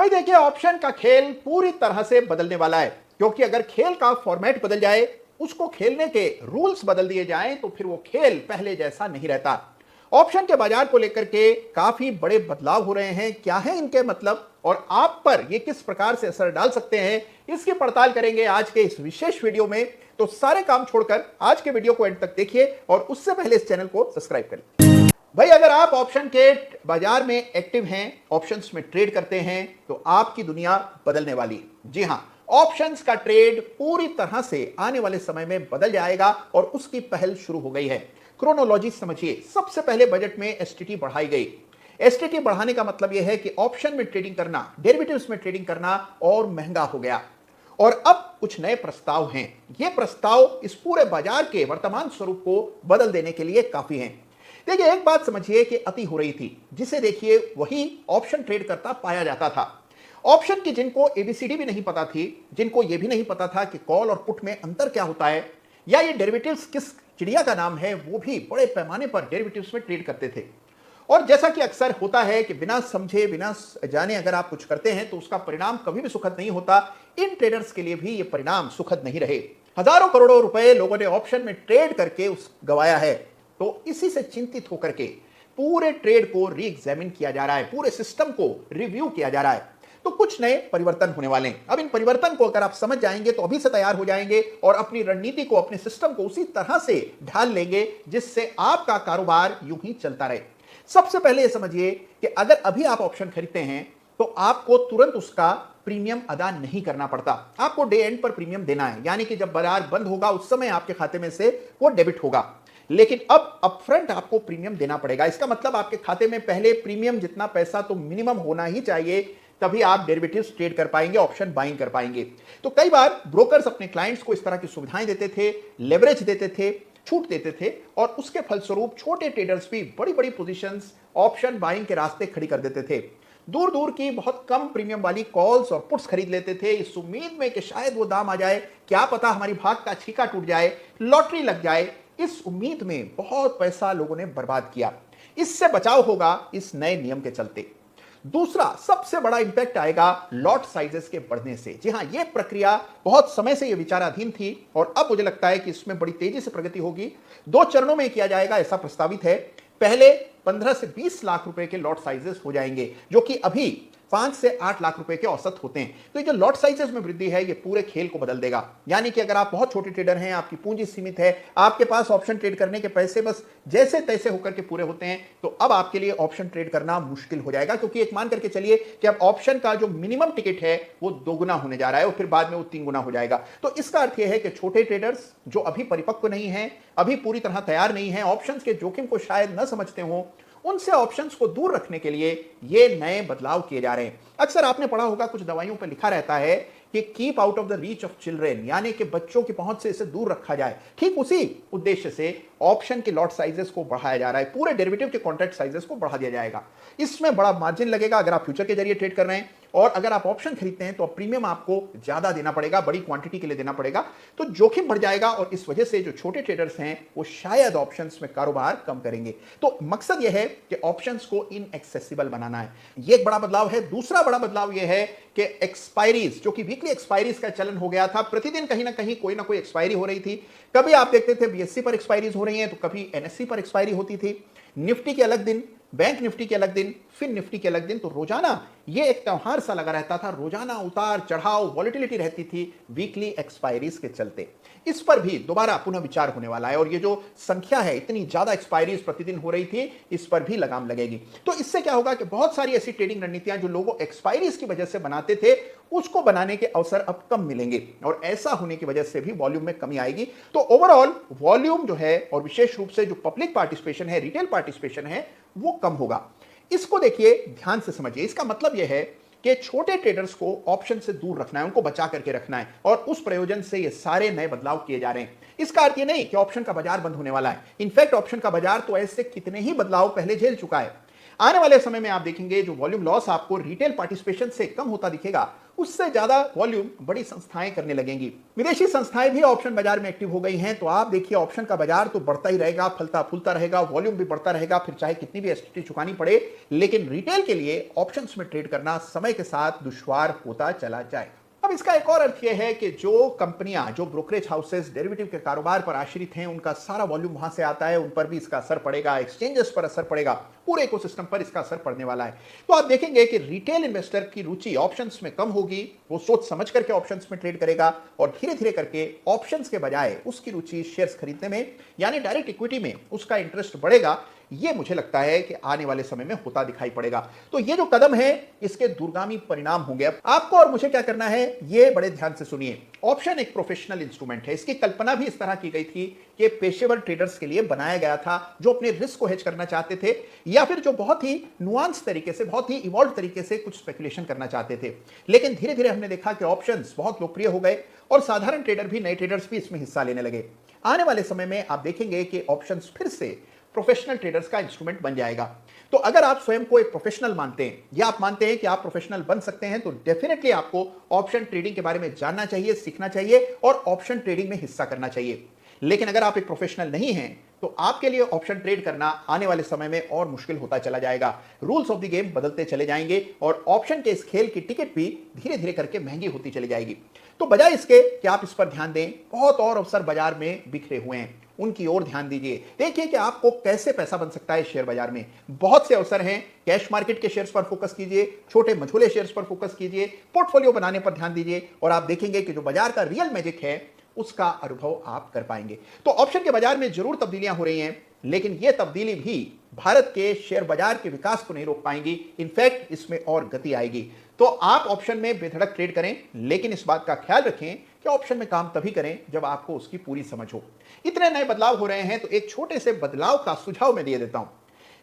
भाई देखिए, ऑप्शन का खेल पूरी तरह से बदलने वाला है, क्योंकि अगर खेल का फॉर्मेट बदल जाए, उसको खेलने के रूल्स बदल दिए जाएं, तो फिर वो खेल पहले जैसा नहीं रहता। ऑप्शन के बाजार को लेकर के काफी बड़े बदलाव हो रहे हैं। क्या है इनके मतलब और आप पर ये किस प्रकार से असर डाल सकते हैं, इसकी पड़ताल करेंगे आज के इस विशेष वीडियो में। तो सारे काम छोड़कर आज के वीडियो को एंड तक देखिए और उससे पहले इस चैनल को सब्सक्राइब करें। भाई अगर आप ऑप्शन के बाजार में एक्टिव हैं, ऑप्शंस में ट्रेड करते हैं, तो आपकी दुनिया बदलने वाली है। जी हां, ऑप्शंस का ट्रेड पूरी तरह से आने वाले समय में बदल जाएगा और उसकी पहल शुरू हो गई है। क्रोनोलॉजी समझिए। सबसे पहले बजट में एसटीटी बढ़ाई गई। एसटीटी बढ़ाने का मतलब यह है कि ऑप्शन में ट्रेडिंग करना, डेरिवेटिव्स में ट्रेडिंग करना और महंगा हो गया। और अब कुछ नए प्रस्ताव हैं। ये प्रस्ताव इस पूरे बाजार के वर्तमान स्वरूप को बदल देने के लिए काफी हैं। देखिए, एक बात समझिए कि अति हो रही थी, जिसे देखिए वही ऑप्शन ट्रेड करता पाया जाता था। ऑप्शन की जिनको एबीसीडी भी नहीं पता थी, जिनको यह भी नहीं पता था कि कॉल और पुट में अंतर क्या होता है, या ये डेरिवेटिव्स किस चिड़िया का नाम है, वो भी बड़े पैमाने पर डेरिवेटिव्स में ट्रेड करते थे। और जैसा कि अक्सर होता है कि बिना समझे बिना जाने अगर आप कुछ करते हैं तो उसका परिणाम कभी भी सुखद नहीं होता। इन ट्रेडर्स के लिए भी ये परिणाम सुखद नहीं रहे। हजारों करोड़ों रुपए लोगों ने ऑप्शन में ट्रेड करके गवाया है। तो इसी से चिंतित होकर के पूरे ट्रेड को री एग्जामिन किया जा रहा है, पूरे सिस्टम को रिव्यू किया जा रहा है। तो कुछ नए परिवर्तन होने वाले हैं। अब इन परिवर्तन को अगर आप समझ जाएंगे तो अभी से तैयार हो जाएंगे और अपनी रणनीति को, अपने सिस्टम को उसी तरह से ढाल लेंगे जिससे आपका कारोबार यूं ही चलता रहे। सबसे पहले यह समझिए कि अगर अभी आप ऑप्शन खरीदते हैं तो आपको तुरंत उसका प्रीमियम अदा नहीं करना पड़ता। आपको डे एंड पर प्रीमियम देना है, यानी कि जब बाजार बंद होगा उस समय आपके खाते में से वो डेबिट होगा। लेकिन अब अपफ्रंट आपको प्रीमियम देना पड़ेगा। इसका मतलब आपके खाते में पहले प्रीमियम जितना पैसा तो मिनिमम होना ही चाहिए, तभी आप डेरिवेटिव्स ट्रेड कर पाएंगे, ऑप्शन बाइंग कर पाएंगे। तो कई बार ब्रोकर्स अपने क्लाइंट्स को इस तरह की सुविधाएं देते थे, लेवरेज देते थे, छूट देते थे, और उसके फलस्वरूप छोटे ट्रेडर्स भी बड़ी बड़ी पोजीशंस ऑप्शन बाइंग के रास्ते खड़ी कर देते थे। दूर दूर की बहुत कम प्रीमियम वाली कॉल्स और पुट्स खरीद लेते थे, इस उम्मीद में कि शायद वो दाम आ जाए, क्या पता हमारी भाग का छीका टूट जाए, लॉटरी लग जाए। इस उम्मीद में बहुत पैसा लोगों ने बर्बाद किया। इससे बचाव होगा इस नए नियम के चलते। दूसरा सबसे बड़ा इंपैक्ट आएगा लॉट साइजेस के बढ़ने से। जी हां, यह प्रक्रिया बहुत समय से यह विचाराधीन थी और अब मुझे लगता है कि इसमें बड़ी तेजी से प्रगति होगी। 2 चरणों में किया जाएगा, ऐसा प्रस्तावित है। पहले 15 से 20 लाख रुपए के लॉट साइजेस हो जाएंगे, जो कि अभी 5 से 8 लाख रुपए के औसत होते हैं। तो ये जो लॉट साइजेस में वृद्धि है, ये पूरे खेल को बदल देगा। यानी कि अगर आप बहुत छोटे ट्रेडर हैं, आपकी पूंजी सीमित है, आपके पास ऑप्शन ट्रेड करने के पैसे बस जैसे तैसे होकर के पूरे होते हैं, तो अब आपके लिए ऑप्शन ट्रेड करना मुश्किल हो जाएगा। क्योंकि एक मान करके चलिए कि अब ऑप्शन का जो मिनिमम टिकट है वो 2 गुना होने जा रहा है और फिर बाद में वो 3 गुना हो जाएगा। तो इसका अर्थ यह है कि छोटे ट्रेडर्स जो अभी परिपक्व नहीं है, अभी पूरी तरह तैयार नहीं है, ऑप्शंस के जोखिम को शायद न समझते हो, उनसे ऑप्शंस को दूर रखने के लिए ये नए बदलाव किए जा रहे हैं। अक्सर आपने पढ़ा होगा, कुछ दवाइयों पर लिखा रहता है कि keep out of the reach of children, यानी कि बच्चों की पहुंच से इसे दूर रखा जाए। ठीक उसी उद्देश्य से ऑप्शन के लॉट साइजेस को बढ़ाया जा रहा है, पूरे डेरिवेटिव के कॉन्ट्रैक्ट साइजेस को बढ़ा दिया जाएगा। इसमें बड़ा मार्जिन लगेगा अगर आप फ्यूचर के जरिए ट्रेड कर रहे हैं, और अगर आप ऑप्शन खरीदते हैं तो प्रीमियम आपको ज्यादा देना पड़ेगा, बड़ी क्वांटिटी के लिए देना पड़ेगा। तो जोखिम बढ़ जाएगा और इस वजह से जो छोटे ट्रेडर्स हैं वो शायद ऑप्शंस में कारोबार कम करेंगे। तो मकसद यह है कि ऑप्शंस को इनएक्सेसिबल बनाना है। यह एक बड़ा बदलाव है। दूसरा बड़ा बदलाव यह है कि एक्सपायरीज, जो कि वीकली एक्सपायरीज का चलन हो गया था, प्रतिदिन कहीं ना कहीं कोई ना कोई एक्सपायरी हो रही थी। कभी आप देखते थे बीएससी पर एक्सपायरीज हो रही हैं, तो कभी एनएससी पर एक्सपायरी होती थी। निफ्टी के अलग दिन, बैंक निफ्टी के अलग दिन, फिर निफ्टी के अलग दिन। तो रोजाना ये एक त्योहार सा लगा रहता था, रोजाना उतार चढ़ाव, वॉलिटिलिटी रहती थी वीकली एक्सपायरीज के चलते। इस पर भी दोबारा पुनः विचार होने वाला है और ये जो संख्या है, इतनी ज्यादा एक्सपायरीज प्रतिदिन हो रही थी, इस पर भी लगाम लगेगी। तो इससे क्या होगा कि बहुत सारी ऐसी ट्रेडिंग रणनीतियां जो लोगों एक्सपायरीज की वजह से बनाते थे, उसको बनाने के अवसर अब कम मिलेंगे और ऐसा होने की वजह से भी वॉल्यूम में कमी आएगी। तो ओवरऑल वॉल्यूम जो है और विशेष रूप से जो पब्लिक पार्टिसिपेशन है, रिटेल पार्टिसिपेशन है, वो कम होगा। इसको देखिए, ध्यान से समझिए। इसका मतलब यह है कि छोटे ट्रेडर्स को ऑप्शन से दूर रखना है, उनको बचा करके रखना है, और उस प्रयोजन से ये सारे नए बदलाव किए जा रहे हैं। इसका अर्थ ये नहीं कि ऑप्शन का बाजार बंद होने वाला है। इनफैक्ट ऑप्शन का बाजार तो ऐसे कितने ही बदलाव पहले झेल चुका है। आने वाले समय में आप देखेंगे जो वॉल्यूम लॉस आपको रिटेल पार्टिसिपेशन से कम होता दिखेगा, उससे ज्यादा वॉल्यूम बड़ी संस्थाएं करने लगेंगी। विदेशी संस्थाएं भी ऑप्शन बाजार में एक्टिव हो गई हैं, तो आप देखिए ऑप्शन का बाजार तो बढ़ता ही रहेगा, फलता फूलता रहेगा, वॉल्यूम भी बढ़ता रहेगा, फिर चाहे कितनी भी एसटीटी चुकानी पड़े। लेकिन रिटेल के लिए ऑप्शंस में ट्रेड करना समय के साथ दुश्वार होता चला जाए। अब इसका एक और अर्थ यह है कि जो कंपनियां, जो ब्रोकरेज हाउसेस डेरिवेटिव के कारोबार पर आश्रित हैं, उनका सारा वॉल्यूम वहां से आता है, उन पर भी इसका असर पड़ेगा, एक्सचेंजेस पर असर पड़ेगा, पूरे इकोसिस्टम पर इसका असर पड़ने वाला है। तो आप देखेंगे कि रिटेल इन्वेस्टर की रुचि ऑप्शंस में कम होगी, वो सोच समझ करके ऑप्शंस में ट्रेड करेगा और धीरे धीरे करके ऑप्शंस के बजाय उसकी रुचि शेयर्स खरीदने में यानी डायरेक्ट इक्विटी में उसका इंटरेस्ट बढ़ेगा। ये मुझे लगता है कि आने वाले समय में होता दिखाई पड़ेगा। तो ये जो कदम है इसके दूरगामी परिणाम होंगे। अब आपको और मुझे क्या करना है, ये बड़े ध्यान से सुनिए। ऑप्शन एक प्रोफेशनल इंस्ट्रूमेंट है, इसकी कल्पना भी इस तरह की गई थी कि पेशेवर ट्रेडर्स के लिए बनाया गया था, जो अपने रिस्क को हेज करना चाहते थे या फिर जो बहुत ही नुआंस तरीके से, बहुत ही इवॉल्व तरीके से कुछ स्पेकुलेशन करना चाहते थे। लेकिन धीरे धीरे हमने देखा कि ऑप्शंस बहुत लोकप्रिय हो गए और साधारण ट्रेडर भी, नए ट्रेडर्स भी इसमें हिस्सा लेने लगे। आने वाले समय में आप देखेंगे कि ऑप्शंस फिर से प्रोफेशनल ट्रेडर्स का इंस्ट्रूमेंट बन जाएगा। तो अगर आप स्वयं को एक प्रोफेशनल मानते हैं या आप मानते हैं कि आप प्रोफेशनल बन सकते हैं, तो डेफिनेटली आपको ऑप्शन ट्रेडिंग के बारे में जानना चाहिए, सीखना चाहिए और ऑप्शन ट्रेडिंग में हिस्सा करना चाहिए। लेकिन अगर आप एक प्रोफेशनल नहीं हैं, तो आपके लिए ऑप्शन ट्रेड करना आने वाले समय में और मुश्किल होता चला जाएगा। रूल्स ऑफ द गेम बदलते चले जाएंगे और ऑप्शन के इस खेल की टिकट भी धीरे धीरे करके महंगी होती चली जाएगी। तो बजाय इसके कि आप इस पर ध्यान दें, बहुत और अवसर बाजार में बिखरे हुए हैं, उनकी ओर ध्यान दीजिए। देखिए कि आपको कैसे पैसा बन सकता है शेयर बाजार में। बहुत से अवसर हैं। कैश मार्केट के शेयर्स पर फोकस कीजिए, छोटे मझोले शेयर्स पर फोकस कीजिए, पोर्टफोलियो बनाने पर ध्यान दीजिए और आप देखेंगे कि जो बाजार का रियल मैजिक है उसका अनुभव आप कर पाएंगे। तो ऑप्शन के बाजार में जरूर तब्दीलियां हो रही हैं, लेकिन यह तब्दीली भी भारत के शेयर बाजार के विकास को नहीं रोक पाएंगी। इनफैक्ट इसमें और गति आएगी। तो आप ऑप्शन में बेधड़क ट्रेड करें, लेकिन इस बात का ख्याल रखें कि ऑप्शन में काम तभी करें जब आपको उसकी पूरी समझ हो। इतने नए बदलाव हो रहे हैं, तो एक छोटे से बदलाव का सुझाव मैं दे देता हूं।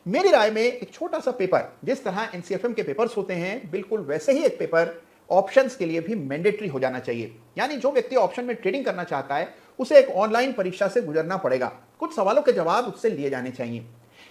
मेरी राय में एक छोटा सा पेपर, जिस तरह एनसीएफएम के पेपर्स होते हैं, बिल्कुल वैसे ही एक पेपर ऑप्शंस के लिए भी मैंडेटरी हो जाना चाहिए। यानी जो व्यक्ति ऑप्शन में ट्रेडिंग करना चाहता है, उसे एक ऑनलाइन परीक्षा से गुजरना पड़ेगा, कुछ सवालों के जवाब उससे लिए जाने चाहिए।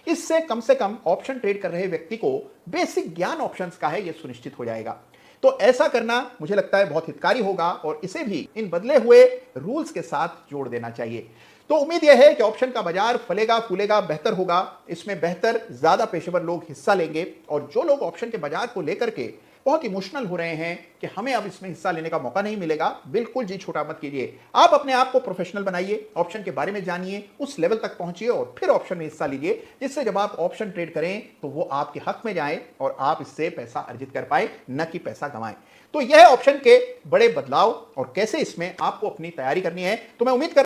इससे कम से कम ऑप्शन ट्रेड कर रहे व्यक्ति को बेसिक ज्ञान ऑप्शंस का है, यह सुनिश्चित हो जाएगा। तो ऐसा करना मुझे लगता है बहुत हितकारी होगा और इसे भी इन बदले हुए रूल्स के साथ जोड़ देना चाहिए। तो उम्मीद यह है कि ऑप्शन का बाजार फलेगा, फूलेगा, बेहतर होगा। इसमें बेहतर, ज्यादा पेशेवर लोग हिस्सा लेंगे और जो लोग ऑप्शन के बाजार को लेकर के बहुत इमोशनल हो रहे हैं कि हमें अब इसमें हिस्सा लेने का मौका नहीं मिलेगा, बिल्कुल जी छोटा मत कीजिए। आप अपने आप को प्रोफेशनल बनाइए, ऑप्शन के बारे में जानिए, उस लेवल तक पहुंचिए और फिर ऑप्शन में हिस्सा लीजिए, जिससे जब आप ऑप्शन ट्रेड करें तो वो आपके हक में जाए और आप इससे पैसा अर्जित कर पाए, न कि पैसा कमाएं। तो यह ऑप्शन के बड़े बदलाव और कैसे इसमें आपको अपनी तैयारी करनी है। तो मैं उम्मीद कर